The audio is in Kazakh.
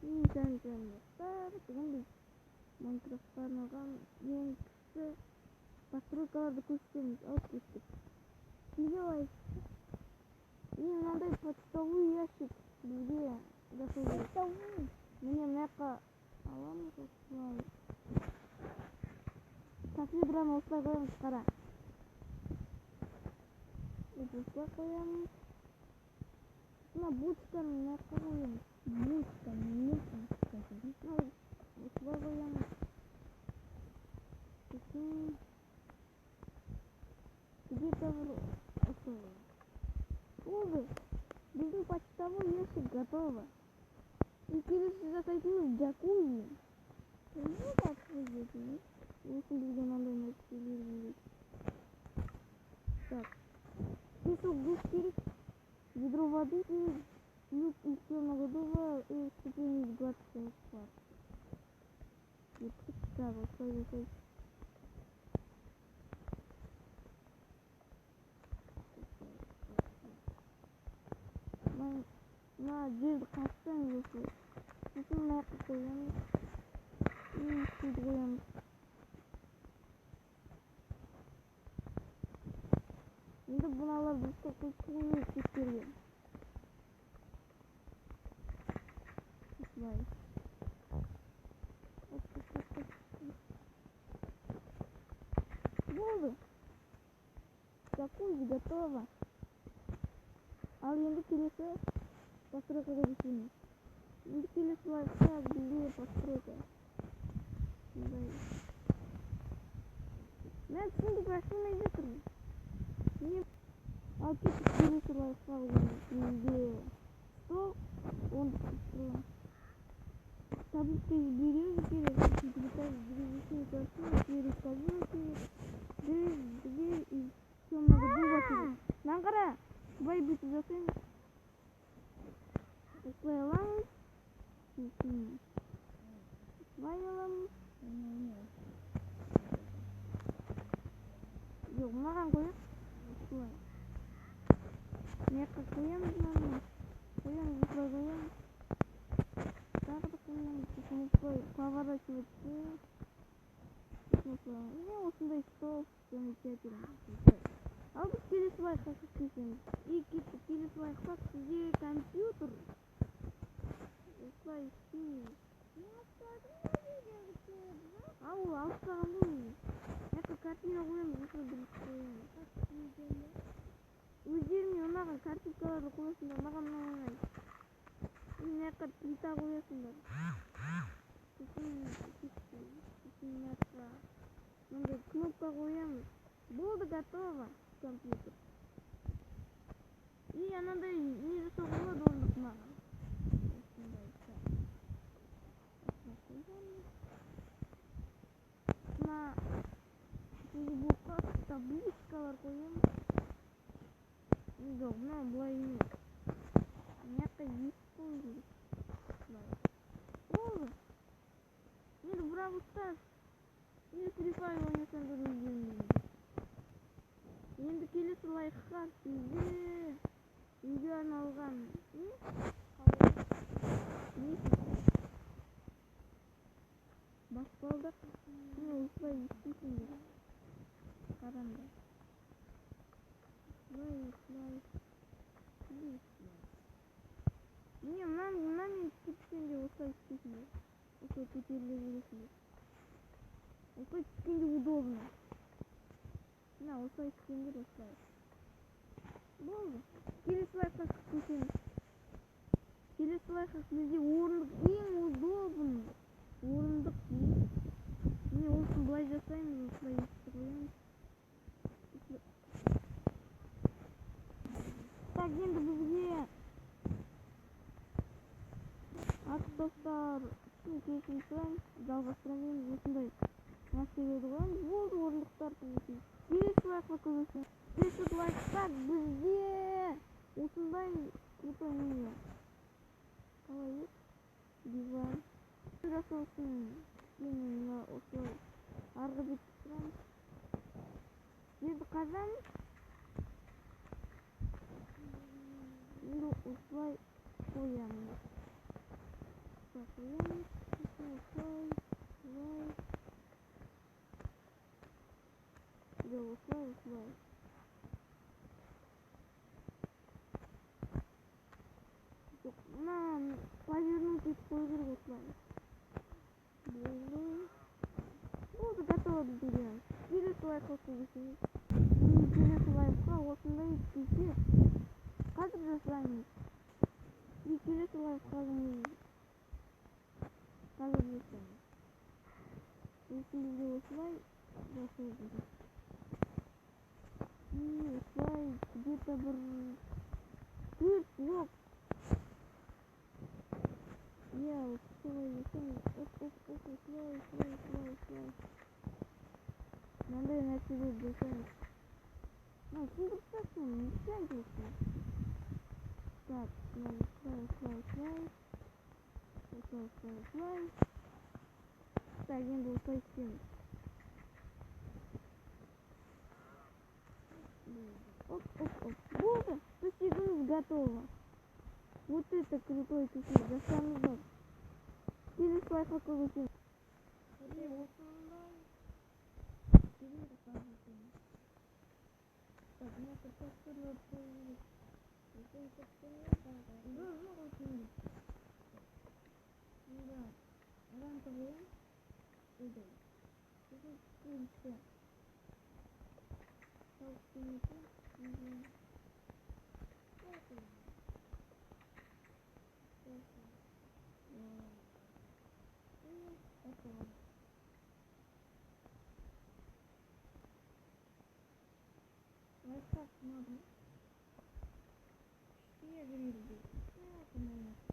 Insanlar degендей Майнкрафтқа арналған ең күшті постройкаларды көрсетеміз. Алып кеттік. Неге лайк? Мынандай почтовый ящик бізге жасалды. Міне мына жаққа аламыз осылай. Кафедраны осылай қоямыз, қара. Осылай қоямыз. Мына бочканы мына жаққа қоямыз. Бочка не осылай қоямыз. Где-то осылай. Болды. Біздің почтовый ящик готово. И келесі жасайтынымыз джакузи. Не джакузи дейміз. Осыны бізге мынандай нәрселер керек. Так. Песок душ керек. Ведро воды керек. Люк из темного дуба и ступень из гладкого асфальта. Так, осылай. Мына жерді қаптаймыз осылай. Сосын мына жаққа қоямыз. И суды қоямыз. Енді бұналар дұрыстап қойып кеттерге. Осылай. Болды. Джакузи готово. Ал енді келесі постройкаға көшеміз. Енді келесі лайфхак бізде постройка. Мен түсіндік ашылмай жатыр. Ал кеттік келесі лайфхак бізде стол, онды қыстырылам. Табличка березі керек. Березі керек. Дверь из темного дуба керек. Маған қара. Былай бүйтіп жасаймыз. Осылай аламыз. Осылай аламыз. Жоқ, маған қояйық. Осылай. Мына жаққа қоямыз мынаны. Қоямыз, осылай қоямыз. Тағы да қоямыз. Сосын осылай поворачиваться. Осындай стол замечательно. Ал біз келесі лайфхакқа көшеміз. И кеттік. Келесі лайфхак бізде компьютер. Осылай істейміз. Ал ол алып тастаған ғой. Мына жаққа картина қоямыз, осылай бірінші қоямыз. Өздеріңе ұнаған картинкаларды қоясыңдар, маған ұнамайды. Мына жаққа плита қоясыңдар. Сосын мына жаққа мындай кнопка қоямыз. Болды, готово компьютер. И анандай не жасауға болады орындық маған. Мына блокқа табличкалар қоямыз. Жоқ, мына былай емес. Мына жаққа есік қою керек. Болды. Енді Brawl Stars. Енді Free Fire ойнасаңдар өздеріңіз. Енді келесі лайфхак бізде үйге арналған баспалдақ. Осылай істейсіңдер. Қараңдар. Осылай. Міне мынамен түскенде осылай істейсіңдер. Осылай көтеріле бересіңдер. Осылай түскенде удобно. Мына осылай түскендер осылай. Болды. Келесі лайфхак көшеміз. Келесі лайфхак бізде орындық ең удобный. Орындық дейміз. Міне осыны былай жасаймыз, осылай есікті қоямыз. Так, енді бізге ақтостар үшін кешірім сұраймыз. Жалғастырамыз. Осындай нәрселерді қоямыз. Болды, орындықтар көшеміз. Келесі лайфхакқа көшеміз. Келесі лайфхак бізде осындай крутой не. Қалай еді? Диван. Жасалсын. Мына осылай арғы бетті тұрамыз. Жерді қазамыз. Енді осылай қоямыз. так коямыз. Осылай. Осылай. Жоқ, повернуть етіп қою керек осылай. Болды, готово біздің делаемыз. Келесі лайфқа көшеміз. Келесі лайфқа осындай істесе қазір жасаймыз. Келесі лайфқа қазір жасаймыз. Есімізде осылай жасаймыз. Осылай где-то бір 4 блок. Я осылай жасаймын. Осылай. Мынандай нәрселерді жасаймыз. Сындырсасын, не істейді? Так, осылай. Так, енді осылай істейміз. Оп. Болды. Тусигіміз готово. Вот это крутой тусиг. Жасаңыздар. Келесі лайфқа көшеміз. Осындай. Так, мына тастырлар қойылып. Рамка қоямыз. Лайфхак надо. Все гриль.